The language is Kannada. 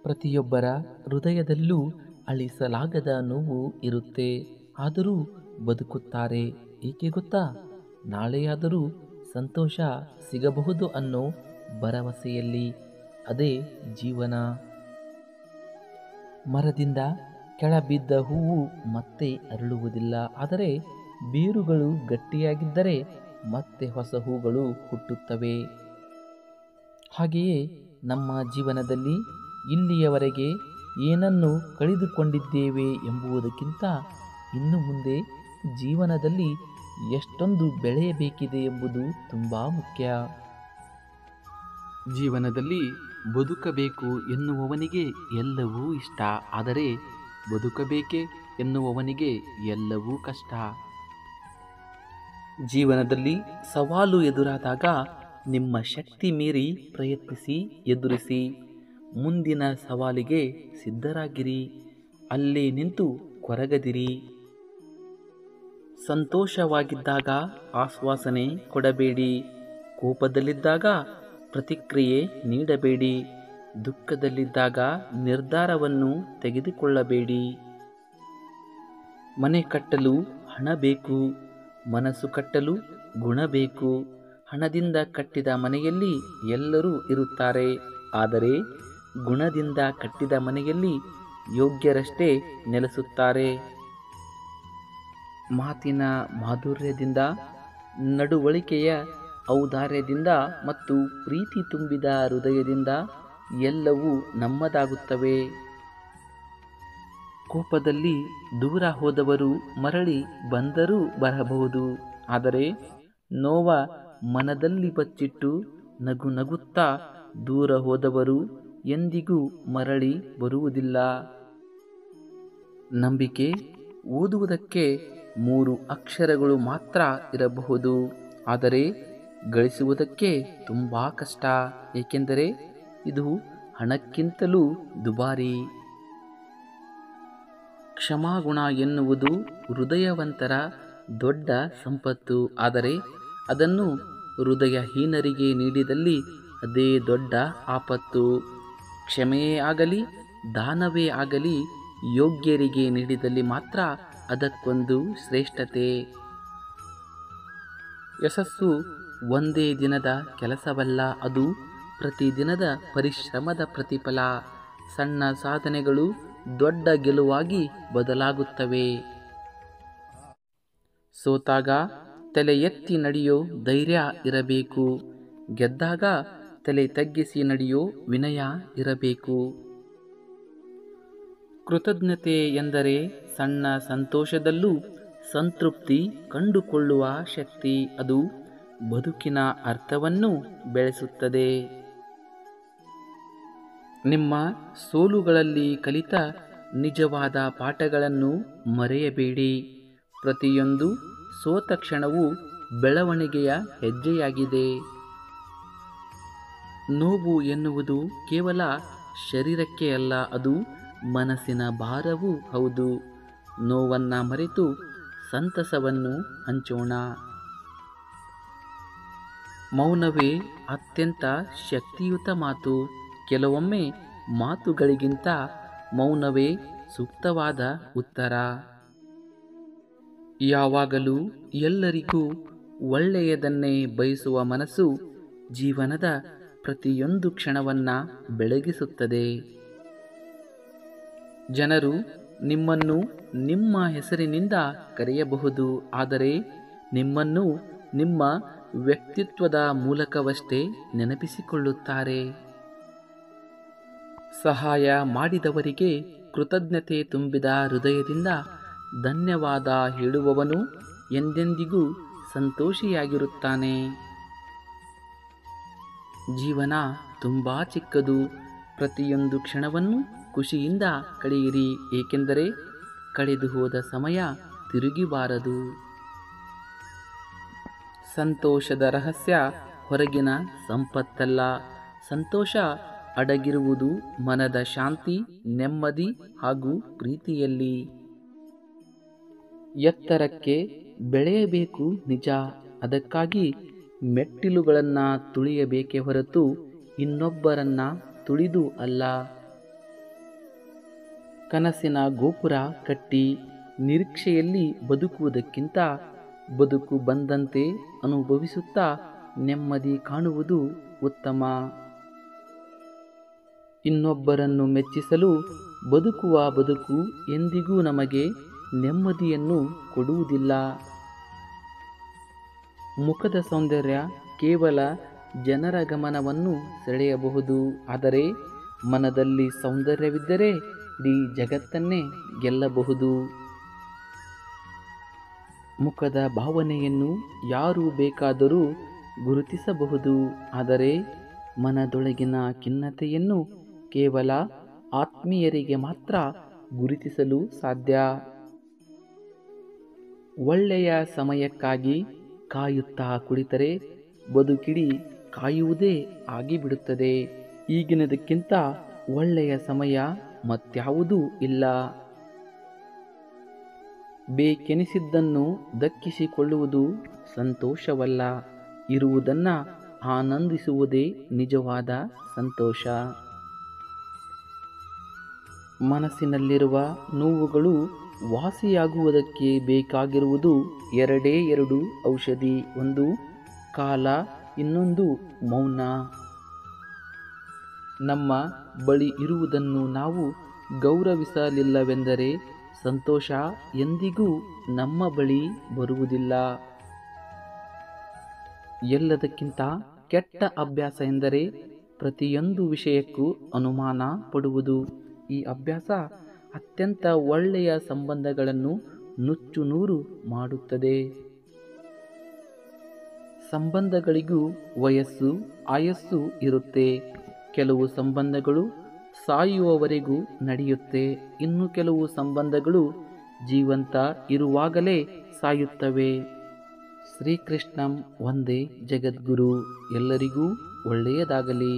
ಪ್ರತಿಯೊಬ್ಬರ ಹೃದಯದಲ್ಲೂ ಅಳಿಸಲಾಗದ ನೋವು ಇರುತ್ತೆ. ಆದರೂ ಬದುಕುತ್ತಾರೆ. ಏಕೆ ಗೊತ್ತಾ? ನಾಳೆಯಾದರೂ ಸಂತೋಷ ಸಿಗಬಹುದು ಅನ್ನೋ ಭರವಸೆಯಲ್ಲಿ. ಅದೇ ಜೀವನ. ಮರದಿಂದ ಕೆಳಬಿದ್ದ ಹೂವು ಮತ್ತೆ ಅರಳುವುದಿಲ್ಲ. ಆದರೆ ಬೇರುಗಳು ಗಟ್ಟಿಯಾಗಿದ್ದರೆ ಮತ್ತೆ ಹೊಸ ಹೂಗಳು ಹುಟ್ಟುತ್ತವೆ. ಹಾಗೆಯೇ ನಮ್ಮ ಜೀವನದಲ್ಲಿ ಇಲ್ಲಿಯವರೆಗೆ ಏನನ್ನು ಕಳೆದುಕೊಂಡಿದ್ದೇವೆ ಎಂಬುದಕ್ಕಿಂತ ಇನ್ನು ಮುಂದೆ ಜೀವನದಲ್ಲಿ ಎಷ್ಟೊಂದು ಬೆಳೆಯಬೇಕಿದೆ ಎಂಬುದು ತುಂಬ ಮುಖ್ಯ. ಜೀವನದಲ್ಲಿ ಬದುಕಬೇಕು ಎನ್ನುವವನಿಗೆ ಎಲ್ಲವೂ ಇಷ್ಟ. ಆದರೆ ಬದುಕಬೇಕೆ ಎನ್ನುವವನಿಗೆ ಎಲ್ಲವೂ ಕಷ್ಟ. ಜೀವನದಲ್ಲಿ ಸವಾಲು ಎದುರಾದಾಗ ನಿಮ್ಮ ಶಕ್ತಿ ಮೀರಿ ಪ್ರಯತ್ನಿಸಿ, ಎದುರಿಸಿ. ಮುಂದಿನ ಸವಾಲಿಗೆ ಸಿದ್ಧರಾಗಿರಿ. ಅಲ್ಲೇ ನಿಂತು ಕೊರಗದಿರಿ. ಸಂತೋಷವಾಗಿದ್ದಾಗ ಆಶ್ವಾಸನೆ ಕೊಡಬೇಡಿ. ಕೋಪದಲ್ಲಿದ್ದಾಗ ಪ್ರತಿಕ್ರಿಯೆ ನೀಡಬೇಡಿ. ದುಃಖದಲ್ಲಿದ್ದಾಗ ನಿರ್ಧಾರವನ್ನು ತೆಗೆದುಕೊಳ್ಳಬೇಡಿ. ಮನೆ ಕಟ್ಟಲು ಹಣ ಬೇಕು, ಮನಸ್ಸು ಕಟ್ಟಲು ಗುಣ ಬೇಕು. ಹಣದಿಂದ ಕಟ್ಟಿದ ಮನೆಯಲ್ಲಿ ಎಲ್ಲರೂ ಇರುತ್ತಾರೆ. ಆದರೆ ಗುಣದಿಂದ ಕಟ್ಟಿದ ಮನೆಯಲ್ಲಿ ಯೋಗ್ಯರಷ್ಟೇ ನೆಲೆಸುತ್ತಾರೆ. ಮಾತಿನ ಮಾಧುರ್ಯದಿಂದ, ನಡವಳಿಕೆಯ ಔದಾರ್ಯದಿಂದ ಮತ್ತು ಪ್ರೀತಿ ತುಂಬಿದ ಹೃದಯದಿಂದ ಎಲ್ಲವೂ ನಮ್ಮದಾಗುತ್ತವೆ. ಕೋಪದಲ್ಲಿ ದೂರ ಹೋದವರು ಮರಳಿ ಬಂದರೂ ಬರಬಹುದು. ಆದರೆ ನೋವ ಮನದಲ್ಲಿ ಬಚ್ಚಿಟ್ಟು ನಗು ನಗುತ್ತಾ ದೂರ ಹೋದವರು ಎಂದಿಗೂ ಮರಳಿ ಬರುವುದಿಲ್ಲ. ನಂಬಿಕೆ ಓದುವುದಕ್ಕೆ 3 ಅಕ್ಷರಗಳು ಮಾತ್ರ ಇರಬಹುದು. ಆದರೆ ಗಳಿಸುವುದಕ್ಕೆ ತುಂಬ ಕಷ್ಟ. ಏಕೆಂದರೆ ಇದು ಹಣಕ್ಕಿಂತಲೂ ದುಬಾರಿ. ಕ್ಷಮಾಗುಣ ಎನ್ನುವುದು ಹೃದಯವಂತರ ದೊಡ್ಡ ಸಂಪತ್ತು. ಆದರೆ ಅದನ್ನು ಹೃದಯಹೀನರಿಗೆ ನೀಡಿದಲ್ಲಿ ಅದೇ ದೊಡ್ಡ ಆಪತ್ತು. ಕ್ಷಮೆಯೇ ಆಗಲಿ, ದಾನವೇ ಆಗಲಿ, ಯೋಗ್ಯರಿಗೆ ನೀಡಿದಲ್ಲಿ ಮಾತ್ರ ಅದಕ್ಕೊಂದು ಶ್ರೇಷ್ಠತೆ. ಯಶಸ್ಸು ಒಂದೇ ದಿನದ ಕೆಲಸವಲ್ಲ, ಅದು ಪ್ರತಿದಿನದ ಪರಿಶ್ರಮದ ಪ್ರತಿಫಲ. ಸಣ್ಣ ಸಾಧನೆಗಳು ದೊಡ್ಡ ಗೆಲುವಾಗಿ ಬದಲಾಗುತ್ತವೆ. ಸೋತಾಗ ತಲೆ ಎತ್ತಿ ನಡೆಯೋ ಧೈರ್ಯ ಇರಬೇಕು. ಗೆದ್ದಾಗ ತಲೆ ತಗ್ಗಿಸಿ ನಡೆಯೋ ವಿನಯ ಇರಬೇಕು. ಕೃತಜ್ಞತೆ ಎಂದರೆ ಸಣ್ಣ ಸಂತೋಷದಲ್ಲೂ ಸಂತೃಪ್ತಿ ಕಂಡುಕೊಳ್ಳುವ ಶಕ್ತಿ. ಅದು ಬದುಕಿನ ಅರ್ಥವನ್ನು ಬೆಳೆಸುತ್ತದೆ. ನಿಮ್ಮ ಸೋಲುಗಳಲ್ಲಿ ಕಲಿತ ನಿಜವಾದ ಪಾಠಗಳನ್ನು ಮರೆಯಬೇಡಿ. ಪ್ರತಿಯೊಂದು ಸೋತ ಕ್ಷಣವೂ ಬೆಳವಣಿಗೆಯ ಹೆಜ್ಜೆಯಾಗಿದೆ. ನೋವು ಎನ್ನುವುದು ಕೇವಲ ಶರೀರಕ್ಕೆ ಅಲ್ಲ, ಅದು ಮನಸ್ಸಿನ ಭಾರವೂ ಹೌದು. ನೋವನ್ನು ಮರೆತು ಸಂತಸವನ್ನು ಹಂಚೋಣ. ಮೌನವೇ ಅತ್ಯಂತ ಶಕ್ತಿಯುತ ಮಾತು. ಕೆಲವೊಮ್ಮೆ ಮಾತುಗಳಿಗಿಂತ ಮೌನವೇ ಸೂಕ್ತವಾದ ಉತ್ತರ. ಯಾವಾಗಲೂ ಎಲ್ಲರಿಗೂ ಒಳ್ಳೆಯದನ್ನೇ ಬಯಸುವ ಮನಸ್ಸು ಜೀವನದ ಪ್ರತಿಯೊಂದು ಕ್ಷಣವನ್ನು ಬೆಳಗಿಸುತ್ತದೆ. ಜನರು ನಿಮ್ಮನ್ನು ನಿಮ್ಮ ಹೆಸರಿನಿಂದ ಕರೆಯಬಹುದು, ಆದರೆ ನಿಮ್ಮನ್ನು ನಿಮ್ಮ ವ್ಯಕ್ತಿತ್ವದ ಮೂಲಕವಷ್ಟೇ ನೆನಪಿಸಿಕೊಳ್ಳುತ್ತಾರೆ. ಸಹಾಯ ಮಾಡಿದವರಿಗೆ ಕೃತಜ್ಞತೆ ತುಂಬಿದ ಹೃದಯದಿಂದ ಧನ್ಯವಾದ ಹೇಳುವವನು ಎಂದೆಂದಿಗೂ ಸಂತೋಷಿಯಾಗಿರುತ್ತಾನೆ. ಜೀವನ ತುಂಬ ಚಿಕ್ಕದು. ಪ್ರತಿಯೊಂದು ಕ್ಷಣವನ್ನು ಖುಷಿಯಿಂದ ಕಳೆಯಿರಿ. ಏಕೆಂದರೆ ಕಳೆದು ಹೋದ ಸಮಯ ತಿರುಗಿ ಬಾರದು. ಸಂತೋಷದ ರಹಸ್ಯ ಹೊರಗಿನ ಸಂಪತ್ತಲ್ಲ, ಸಂತೋಷ ಅಡಗಿರುವುದು ಮನದ ಶಾಂತಿ, ನೆಮ್ಮದಿ ಹಾಗೂ ಪ್ರೀತಿಯಲ್ಲಿ. ಎತ್ತರಕ್ಕೆ ಬೆಳೆಯಬೇಕು ನಿಜ, ಅದಕ್ಕಾಗಿ ಮೆಟ್ಟಿಲುಗಳನ್ನು ತುಳಿಯಬೇಕೇ ಹೊರತು ಇನ್ನೊಬ್ಬರನ್ನ ತುಳಿದು ಅಲ್ಲ. ಕನಸಿನ ಗೋಪುರ ಕಟ್ಟಿ ನಿರೀಕ್ಷೆಯಲ್ಲಿ ಬದುಕುವುದಕ್ಕಿಂತ ಬದುಕು ಬಂದಂತೆ ಅನುಭವಿಸುತ್ತಾ ನೆಮ್ಮದಿ ಕಾಣುವುದು ಉತ್ತಮ. ಇನ್ನೊಬ್ಬರನ್ನು ಮೆಚ್ಚಿಸಲು ಬದುಕುವ ಬದುಕು ಎಂದಿಗೂ ನಮಗೆ ನೆಮ್ಮದಿಯನ್ನು ಕೊಡುವುದಿಲ್ಲ. ಮುಖದ ಸೌಂದರ್ಯ ಕೇವಲ ಜನರ ಗಮನವನ್ನು ಸೆಳೆಯಬಹುದು, ಆದರೆ ಮನದಲ್ಲಿ ಸೌಂದರ್ಯವಿದ್ದರೆ ಇಡೀ ಜಗತ್ತನ್ನೇ ಗೆಲ್ಲಬಹುದು. ಮುಖದ ಭಾವನೆಯನ್ನು ಯಾರು ಬೇಕಾದರೂ ಗುರುತಿಸಬಹುದು, ಆದರೆ ಮನದೊಳಗಿನ ಖಿನ್ನತೆಯನ್ನು ಕೇವಲ ಆತ್ಮೀಯರಿಗೆ ಮಾತ್ರ ಗುರುತಿಸಲು ಸಾಧ್ಯ. ಒಳ್ಳೆಯ ಸಮಯಕ್ಕಾಗಿ ಕಾಯುತ್ತಾ ಕುಳಿತರೆ ಬದುಕಿಡೀ ಕಾಯುವುದೇ ಆಗಿಬಿಡುತ್ತದೆ. ಈಗಿನದಕ್ಕಿಂತ ಒಳ್ಳೆಯ ಸಮಯ ಮತ್ಯಾವುದೂ ಇಲ್ಲ. ಬೇಕೆನಿಸಿದ್ದನ್ನು ದಕ್ಕಿಸಿಕೊಳ್ಳುವುದು ಸಂತೋಷವಲ್ಲ, ಇರುವುದನ್ನು ಆನಂದಿಸುವುದೇ ನಿಜವಾದ ಸಂತೋಷ. ಮನಸ್ಸಿನಲ್ಲಿರುವ ನೋವುಗಳು ವಾಸಿಯಾಗುವುದಕ್ಕೆ ಬೇಕಾಗಿರುವುದು ಎರಡೇ ಎರಡು ಔಷಧಿ, ಒಂದು ಕಾಲ, ಇನ್ನೊಂದು ಮೌನ. ನಮ್ಮ ಬಳಿ ಇರುವುದನ್ನು ನಾವು ಗೌರವಿಸಲಿಲ್ಲವೆಂದರೆ ಸಂತೋಷ ಎಂದಿಗೂ ನಮ್ಮ ಬಳಿ ಬರುವುದಿಲ್ಲ. ಎಲ್ಲದಕ್ಕಿಂತ ಕೆಟ್ಟ ಅಭ್ಯಾಸ ಎಂದರೆ ಪ್ರತಿಯೊಂದು ವಿಷಯಕ್ಕೂ ಅನುಮಾನ ಪಡುವುದು. ಈ ಅಭ್ಯಾಸ ಅತ್ಯಂತ ಒಳ್ಳೆಯ ಸಂಬಂಧಗಳನ್ನು ನುಚ್ಚು ನೂರು ಮಾಡುತ್ತದೆ. ಸಂಬಂಧಗಳಿಗೂ ವಯಸ್ಸು ಆಯಸ್ಸು ಇರುತ್ತೆ. ಕೆಲವು ಸಂಬಂಧಗಳು ಸಾಯುವವರೆಗೂ ನಡೆಯುತ್ತೆ, ಇನ್ನು ಕೆಲವು ಸಂಬಂಧಗಳು ಜೀವಂತ ಇರುವಾಗಲೇ ಸಾಯುತ್ತವೆ. ಶ್ರೀಕೃಷ್ಣಂ ವಂದೇ ಜಗದ್ಗುರು. ಎಲ್ಲರಿಗೂ ಒಳ್ಳೆಯದಾಗಲಿ.